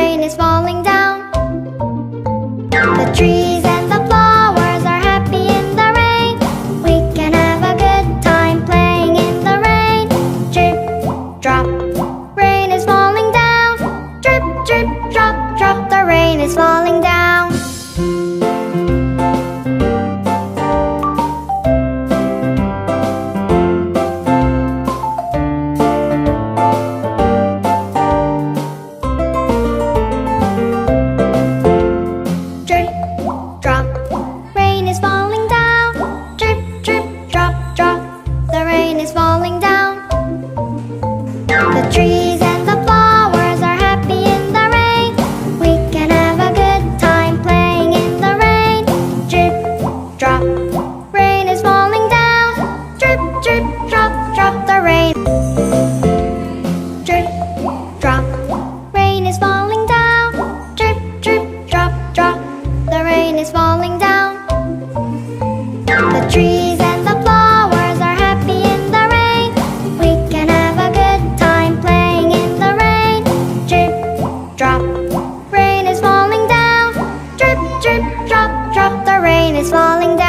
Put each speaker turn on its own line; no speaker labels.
rain is falling down. The trees and the flowers are happy in the rain. We can have a good time playing in the rain. Drip, drop, rain is falling down. Drip, drip, drop, drop, the rain is falling down. The trees and the flowers are happy in the rain. We can have a good time playing in the rain. Drip, drop, rain is falling down. Drip, drip, drop, drop, the rain. Drip, drop, rain is falling down. Drip, drip, drop, drop, the rain is falling down. The trees and the flowers are happy in the rain. We can have a good time playing in the rain. Drip, drop, rain is falling down. Drip, drip, drop, drop, the rain is falling down.